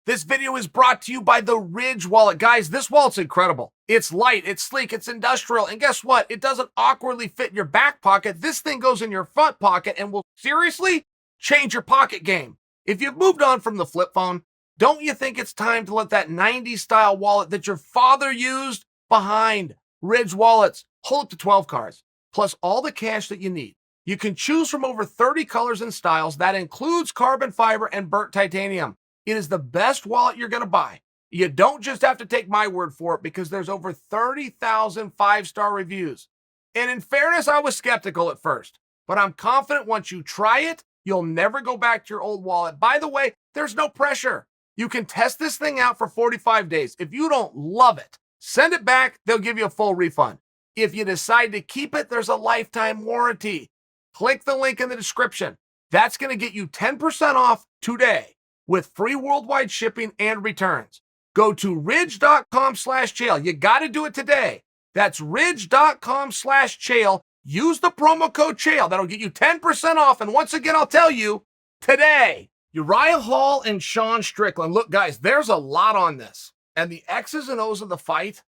This video is brought to you by the Ridge wallet. Guys, this wallet's incredible. It's light, it's sleek, it's industrial, and guess what? It doesn't awkwardly fit in your back pocket. This thing goes in your front pocket and will seriously change your pocket game. If you've moved on from the flip phone, don't you think it's time to let that 90s style wallet that your father used behind? Ridge wallets hold up to 12 cards, plus all the cash that you need. You can choose from over 30 colors and styles. That includes carbon fiber and burnt titanium. It is the best wallet you're going to buy. You don't just have to take my word for it because there's over 30,000 five-star reviews. And in fairness, I was skeptical at first, but I'm confident once you try it, you'll never go back to your old wallet. By the way, there's no pressure. You can test this thing out for 45 days. If you don't love it, send it back. They'll give you a full refund. If you decide to keep it, there's a lifetime warranty. Click the link in the description. That's going to get you 10% off today with free worldwide shipping and returns. Go to ridge.com/Chael. You got to do it today. That's ridge.com/Chael. Use the promo code Chael. That'll get you 10% off. And once again, I'll tell you, today, Uriah Hall and Sean Strickland. Look, guys, there's a lot on this. And the X's and O's of the fight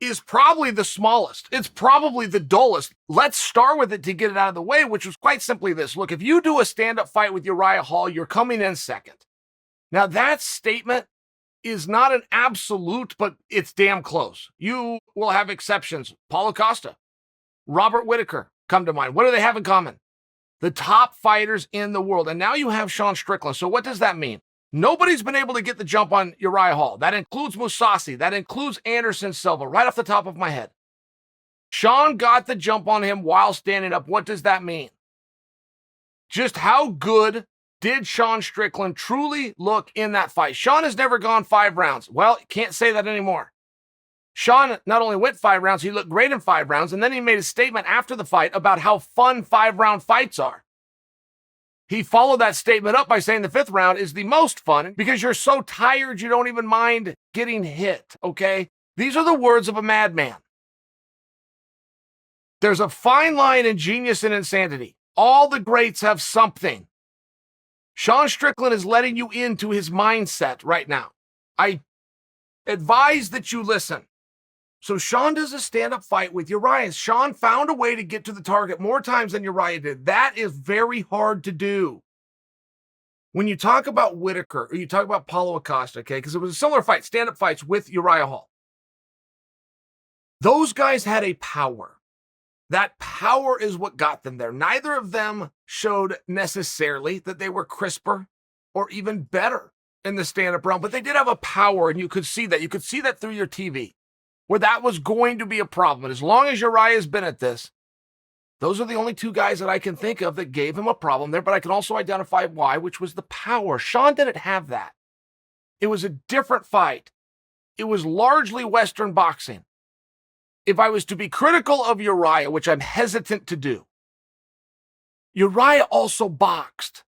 is probably the smallest. It's probably the dullest. Let's start with it to get it out of the way, which was quite simply this. Look, if you do a stand-up fight with Uriah Hall, you're coming in second. Now, that statement is not an absolute, but it's damn close. You will have exceptions. Paulo Costa, Robert Whittaker come to mind. What do they have in common? The top fighters in the world. And now you have Sean Strickland. So what does that mean? Nobody's been able to get the jump on Uriah Hall. That includes Mousasi. That includes Anderson Silva, right off the top of my head. Sean got the jump on him while standing up. What does that mean? Just how good did Sean Strickland truly look in that fight? Sean has never gone 5 rounds. Well, can't say that anymore. Sean not only went 5 rounds, he looked great in 5 rounds, and then he made a statement after the fight about how fun 5-round fights are. He followed that statement up by saying the 5th round is the most fun because you're so tired you don't even mind getting hit, okay? These are the words of a madman. There's a fine line in genius and insanity. All the greats have something. Sean Strickland is letting you into his mindset right now. I advise that you listen. So Sean does a stand-up fight with Uriah. Sean found a way to get to the target more times than Uriah did. That is very hard to do. When you talk about Whittaker, or you talk about Paulo Acosta, okay, because it was a similar fight, stand-up fights with Uriah Hall. Those guys had a power. That power is what got them there. Neither of them showed necessarily that they were crisper or even better in the stand-up realm, but they did have a power, and you could see that. You could see that through your TV, where that was going to be a problem. And as long as Uriah's been at this, those are the only 2 guys that I can think of that gave him a problem there, but I can also identify why, which was the power. Sean didn't have that. It was a different fight. It was largely Western boxing. If I was to be critical of Uriah, which I'm hesitant to do, Uriah also boxed.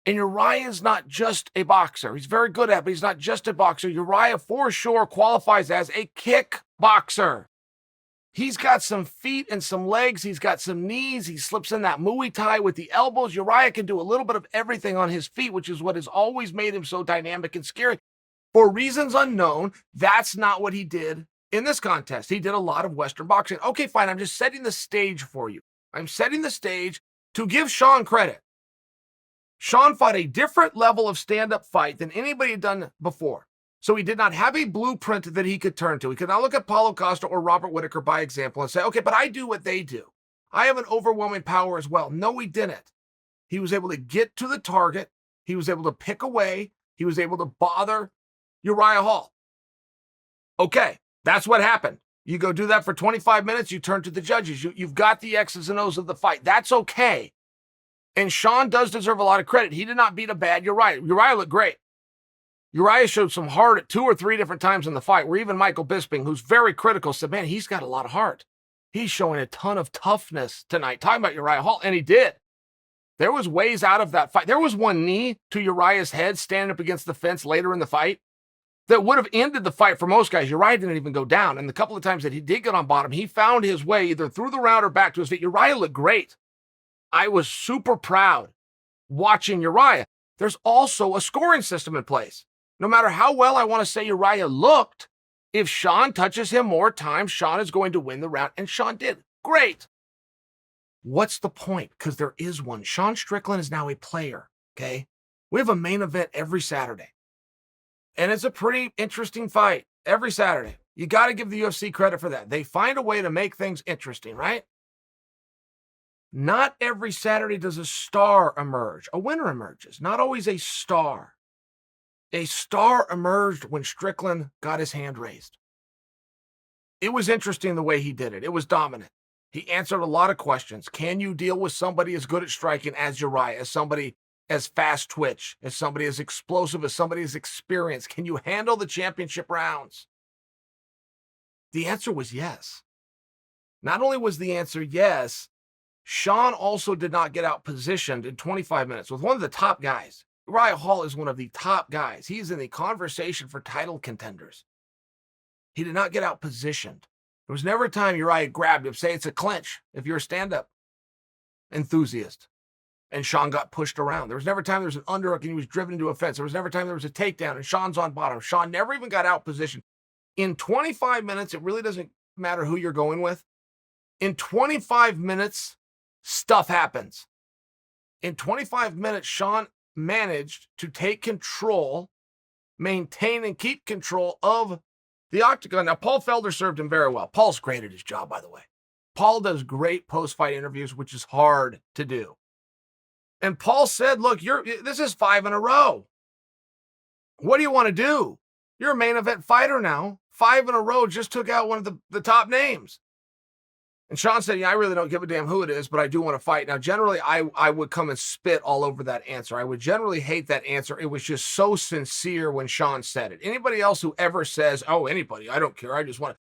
And Uriah is not just a boxer. He's very good at it, but he's not just a boxer. Uriah, for sure, qualifies as a kickboxer. He's got some feet and some legs. He's got some knees. He slips in that Muay Thai with the elbows. Uriah can do a little bit of everything on his feet, which is what has always made him so dynamic and scary. For reasons unknown, that's not what he did in this contest. He did a lot of Western boxing. Okay, fine. I'm just setting the stage for you. I'm setting the stage to give Sean credit. Sean fought a different level of stand-up fight than anybody had done before. So he did not have a blueprint that he could turn to. He could not look at Paulo Costa or Robert Whittaker by example and say, okay, but I do what they do. I have an overwhelming power as well. No, he didn't. He was able to get to the target. He was able to pick away. He was able to bother Uriah Hall. Okay, that's what happened. You go do that for 25 minutes, you turn to the judges. You've got the X's and O's of the fight. That's okay. And Sean does deserve a lot of credit. He did not beat a bad Uriah. Uriah looked great. Uriah showed some heart at 2 or 3 different times in the fight, where even Michael Bisping, who's very critical, said, man, he's got a lot of heart. He's showing a ton of toughness tonight. Talking about Uriah Hall, and he did. There was ways out of that fight. There was one knee to Uriah's head standing up against the fence later in the fight that would have ended the fight for most guys. Uriah didn't even go down. And the couple of times that he did get on bottom, he found his way either through the round or back to his feet. Uriah looked great. I was super proud watching Uriah. There's also a scoring system in place. No matter how well I want to say Uriah looked, if Sean touches him more times, Sean is going to win the round, and Sean did. Great. What's the point? Because there is one. Sean Strickland is now a player, okay? We have a main event every Saturday. And it's a pretty interesting fight every Saturday. You got to give the UFC credit for that. They find a way to make things interesting, right? Not every Saturday does a star emerge. A winner emerges, not always a star. A star emerged when Strickland got his hand raised. It was interesting the way he did it. It was dominant. He answered a lot of questions. Can you deal with somebody as good at striking as Uriah, as somebody as fast twitch, as somebody as explosive, as somebody as experienced? Can you handle the championship rounds? The answer was yes. Not only was the answer yes, Sean also did not get out positioned in 25 minutes with one of the top guys. Uriah Hall is one of the top guys. He's in the conversation for title contenders. He did not get out positioned. There was never a time Uriah grabbed him, say it's a clinch if you're a stand-up enthusiast, and Sean got pushed around. There was never a time there was an underhook and he was driven into a fence. There was never a time there was a takedown and Sean's on bottom. Sean never even got out positioned. In 25 minutes, it really doesn't matter who you're going with. In 25 minutes, stuff happens. In 25 minutes, Sean managed to take control, maintain and keep control of the octagon. Now, Paul Felder served him very well. Paul's great at his job, by the way. Paul does great post-fight interviews, which is hard to do. And Paul said, look, this is 5 in a row. What do you want to do? You're a main event fighter now. 5 in a row just took out one of the top names. And Sean said, yeah, I really don't give a damn who it is, but I do want to fight. Now, generally, I would come and spit all over that answer. I would generally hate that answer. It was just so sincere when Sean said it. Anybody else who ever says, oh, anybody, I don't care, I just want to.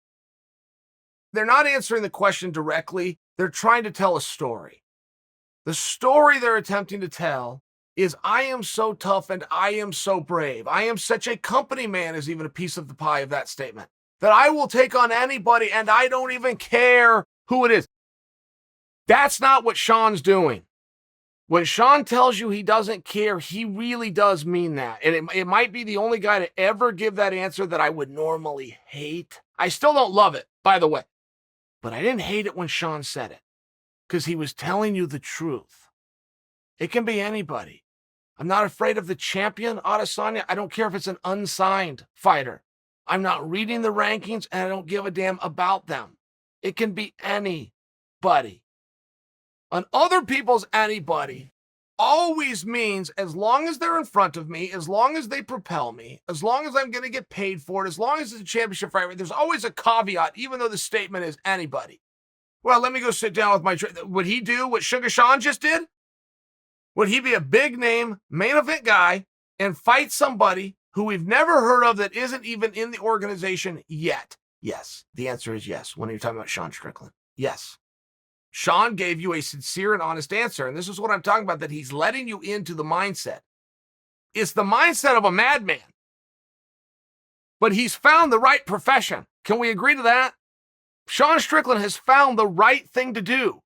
They're not answering the question directly. They're trying to tell a story. The story they're attempting to tell is I am so tough and I am so brave. I am such a company man is even a piece of the pie of that statement. That I will take on anybody and I don't even care who it is. That's not what Sean's doing. When Sean tells you he doesn't care, he really does mean that. And it might be the only guy to ever give that answer that I would normally hate. I still don't love it, by the way. But I didn't hate it when Sean said it. Because he was telling you the truth. It can be anybody. I'm not afraid of the champion, Adesanya. I don't care if it's an unsigned fighter. I'm not reading the rankings and I don't give a damn about them. It can be anybody. And other people's anybody always means as long as they're in front of me, as long as they propel me, as long as I'm going to get paid for it, as long as it's a championship fight, there's always a caveat, even though the statement is anybody. Well, let me go sit down with my would he do what Sugar Sean just did? Would he be a big name main event guy and fight somebody who we've never heard of that isn't even in the organization yet? Yes. The answer is yes. When you're talking about Sean Strickland. Yes. Sean gave you a sincere and honest answer. And this is what I'm talking about, that he's letting you into the mindset. It's the mindset of a madman. But he's found the right profession. Can we agree to that? Sean Strickland has found the right thing to do.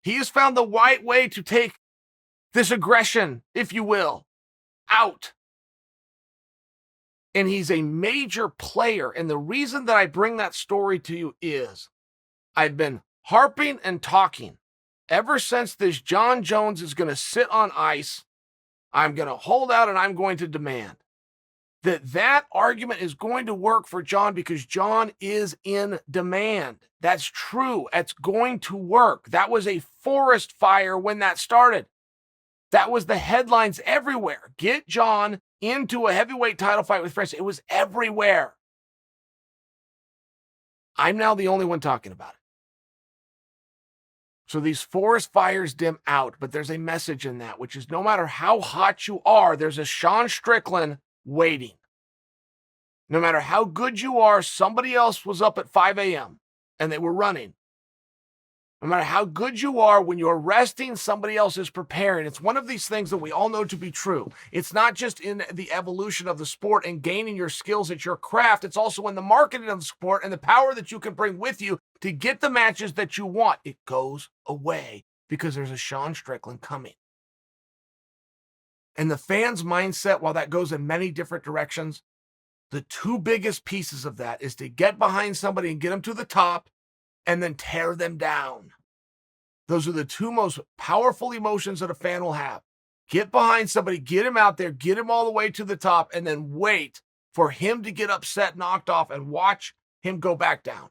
He has found the right way to take this aggression, if you will, out. And he's a major player. And the reason that I bring that story to you is I've been harping and talking ever since this John Jones is going to sit on ice. I'm going to hold out and I'm going to demand that argument is going to work for John because John is in demand. That's true. It's going to work. That was a forest fire when that started. That was the headlines everywhere. Get John into a heavyweight title fight with Francis. It was everywhere. I'm now the only one talking about it. So these forest fires dim out, but there's a message in that, which is no matter how hot you are, there's a Sean Strickland waiting. No matter how good you are, somebody else was up at 5 a.m. and they were running. No matter how good you are, when you're resting, somebody else is preparing. It's one of these things that we all know to be true. It's not just in the evolution of the sport and gaining your skills at your craft. It's also in the marketing of the sport and the power that you can bring with you to get the matches that you want. It goes away because there's a Sean Strickland coming. And the fans' mindset, while that goes in many different directions, The two biggest pieces of that is to get behind somebody and get them to the top and then tear them down. Those are the two most powerful emotions that a fan will have. Get behind somebody, get him out there, get him all the way to the top, and then wait for him to get upset, knocked off, and watch him go back down.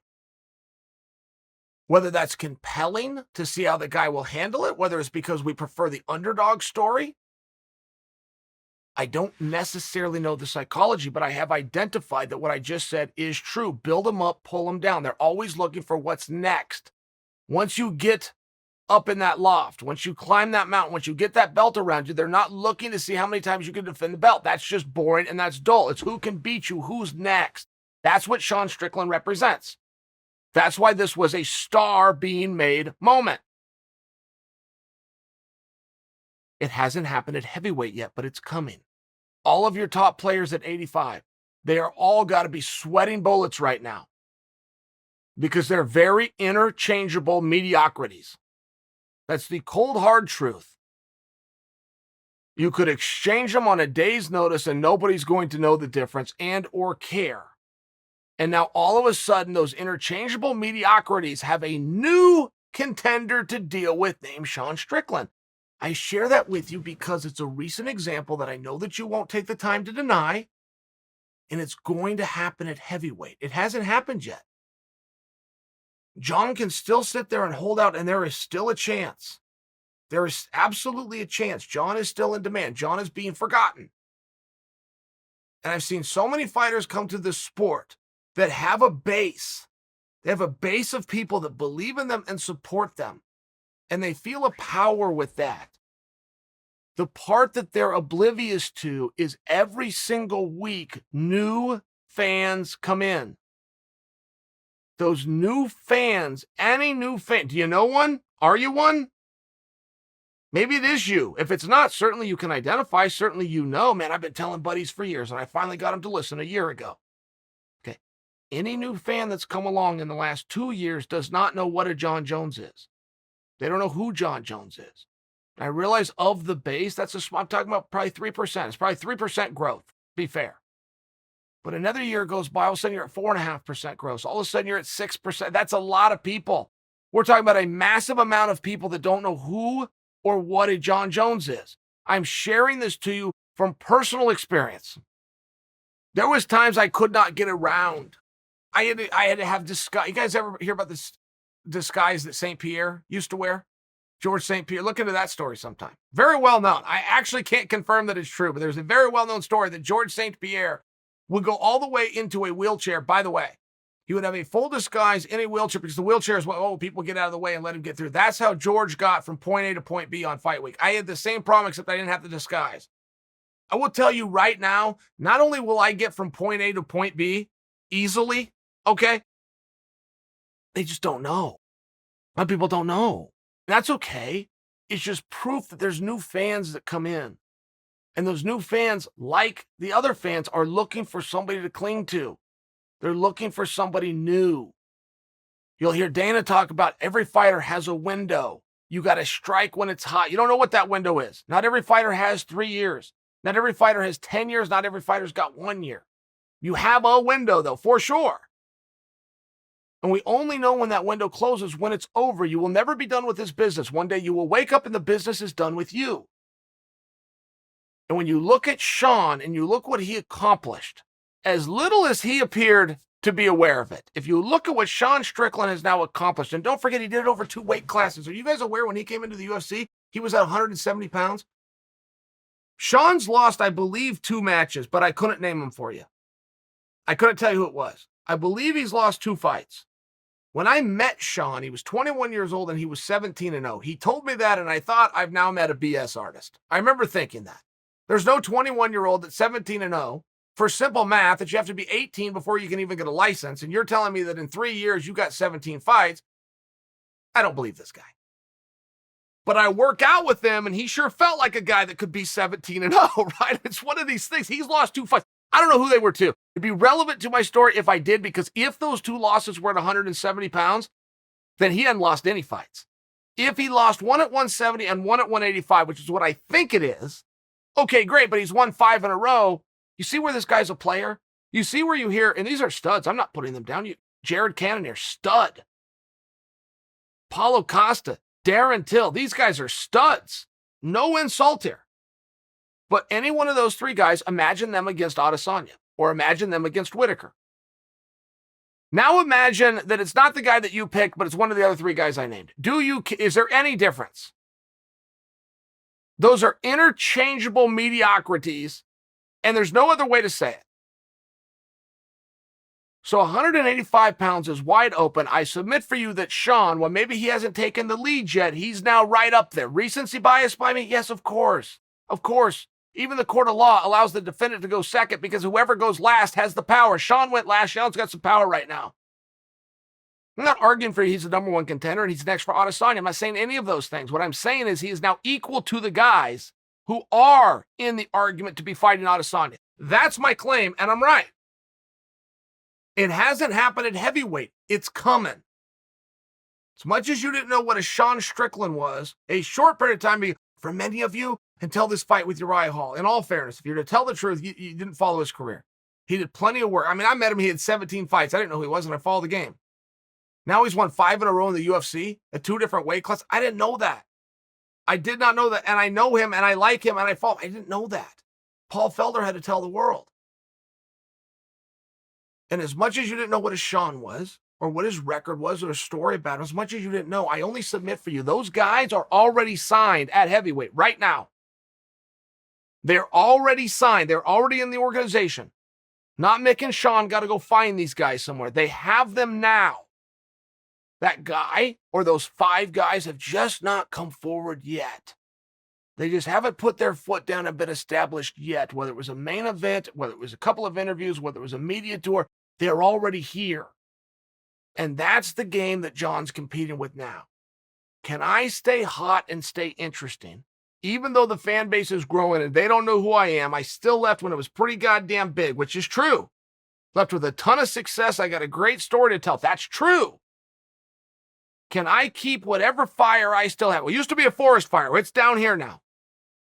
Whether that's compelling to see how the guy will handle it, whether it's because we prefer the underdog story, I don't necessarily know the psychology, but I have identified that what I just said is true. Build them up, pull them down. They're always looking for what's next. Once you get up in that loft, once you climb that mountain, once you get that belt around you, they're not looking to see how many times you can defend the belt. That's just boring and that's dull. It's who can beat you, who's next. That's what Sean Strickland represents. That's why this was a star being made moment. It hasn't happened at heavyweight yet, but it's coming. All of your top players at 85, they are all got to be sweating bullets right now because they're very interchangeable mediocrities. That's the cold, hard truth. You could exchange them on a day's notice and nobody's going to know the difference and or care. And now all of a sudden, those interchangeable mediocrities have a new contender to deal with named Sean Strickland. I share that with you because it's a recent example that I know that you won't take the time to deny, and it's going to happen at heavyweight. It hasn't happened yet. John can still sit there and hold out, and there is still a chance. There is absolutely a chance. John is still in demand. John is being forgotten. And I've seen so many fighters come to this sport that have a base. They have a base of people that believe in them and support them. And they feel a power with that. The part that they're oblivious to is every single week, new fans come in. Those new fans, any new fan, do you know one? Are you one? Maybe it is you. If it's not, certainly you can identify. Certainly you know, man, I've been telling buddies for years, and I finally got them to listen a year ago. Okay. Any new fan that's come along in the last 2 years does not know what a John Jones is. They don't know who John Jones is. I realize of the base, I'm talking about probably 3%. It's probably 3% growth, be fair. But another year goes by, all of a sudden you're at 4.5% growth. All of a sudden you're at 6%. That's a lot of people. We're talking about a massive amount of people that don't know who or what a John Jones is. I'm sharing this to you from personal experience. There was times I could not get around. I had to have disguise. You guys ever hear about this disguise that St Pierre used to wear? George St Pierre. Look into that story sometime. Very well known. I actually can't confirm that it's true, but there's a very well-known story that George St Pierre would go all the way into a wheelchair. By the way, he would have a full disguise in a wheelchair because the wheelchair is what, people get out of the way and let him get through. That's how George got from point A to point B on fight week. I had the same problem, except I didn't have the disguise. I will tell you right now, not only will I get from point A to point B easily, okay? They just don't know. A lot of people don't know. That's okay. It's just proof that there's new fans that come in. And those new fans, like the other fans, are looking for somebody to cling to. They're looking for somebody new. You'll hear Dana talk about every fighter has a window. You got to strike when it's hot. You don't know what that window is. Not every fighter has 3 years. Not every fighter has 10 years. Not every fighter's got 1 year. You have a window, though, for sure. And we only know when that window closes when it's over. You will never be done with this business. One day you will wake up and the business is done with you. And when you look at Sean and you look what he accomplished, as little as he appeared to be aware of it, if you look at what Sean Strickland has now accomplished, and don't forget he did it over 2 weight classes. Are you guys aware when he came into the UFC, he was at 170 pounds? Sean's lost, I believe, 2 matches, but I couldn't name them for you. I couldn't tell you who it was. I believe he's lost 2 fights. When I met Sean, he was 21 years old and he was 17-0. He told me that and I thought I've now met a BS artist. I remember thinking that. There's no 21-year-old that's 17-0 for simple math that you have to be 18 before you can even get a license. And you're telling me that in 3 years you got 17 fights. I don't believe this guy. But I work out with him and he sure felt like a guy that could be 17-0, right? It's one of these things. He's lost 2 fights. I don't know who they were to. It'd be relevant to my story if I did, because if those 2 losses were at 170 pounds, then he hadn't lost any fights. If he lost one at 170 and one at 185, which is what I think it is, okay, great, but he's won 5 in a row. You see where this guy's a player? You see where you hear, and these are studs. I'm not putting them down. Jared Cannonier, stud. Paulo Costa, Darren Till. These guys are studs. No insult here. But any one of those three guys, imagine them against Adesanya, or imagine them against Whitaker. Now imagine that it's not the guy that you picked, but it's one of the other three guys I named. Is there any difference? Those are interchangeable mediocrities, and there's no other way to say it. So 185 pounds is wide open. I submit for you that Sean, well, maybe he hasn't taken the lead yet. He's now right up there. Recency bias by me? Yes, of course. Of course. Even the court of law allows the defendant to go second because whoever goes last has the power. Sean went last. Sean's got some power right now. I'm not arguing for he's the number one contender and he's next for Adesanya. I'm not saying any of those things. What I'm saying is he is now equal to the guys who are in the argument to be fighting Adesanya. That's my claim, and I'm right. It hasn't happened at heavyweight. It's coming. As much as you didn't know what a Sean Strickland was, a short period of time for many of you, until this fight with Uriah Hall. In all fairness, if you're to tell the truth, you didn't follow his career. He did plenty of work. I mean, I met him. He had 17 fights. I didn't know who he was, and I followed the game. Now he's won 5 in a row in the UFC at 2 different weight classes. I didn't know that. I did not know that, and I know him, and I like him, and I follow him. I didn't know that. Paul Felder had to tell the world. And as much as you didn't know what a Sean was, or what his record was, or a story about him, as much as you didn't know, I only submit for you, those guys are already signed at heavyweight right now. They're already signed. They're already in the organization. Not Mick and Sean got to go find these guys somewhere. They have them now. That guy or those 5 guys have just not come forward yet. They just haven't put their foot down and been established yet. Whether it was a main event, whether it was a couple of interviews, whether it was a media tour, they're already here. And that's the game that John's competing with now. Can I stay hot and stay interesting? Even though the fan base is growing and they don't know who I am, I still left when it was pretty goddamn big, which is true. Left with a ton of success. I got a great story to tell. That's true. Can I keep whatever fire I still have? Well, it used to be a forest fire. It's down here now.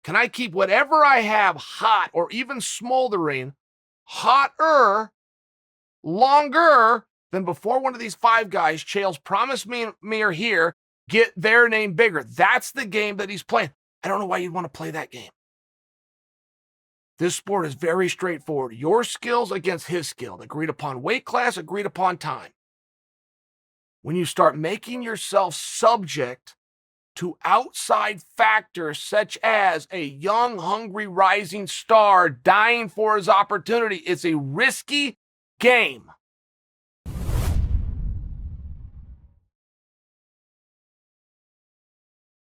Can I keep whatever I have hot or even smoldering, hotter, longer than before one of these 5 guys, Chael's promised me are here, get their name bigger? That's the game that he's playing. I don't know why you'd want to play that game. This sport is very straightforward. Your skills against his skill. Agreed upon weight class, agreed upon time. When you start making yourself subject to outside factors such as a young, hungry, rising star dying for his opportunity, it's a risky game.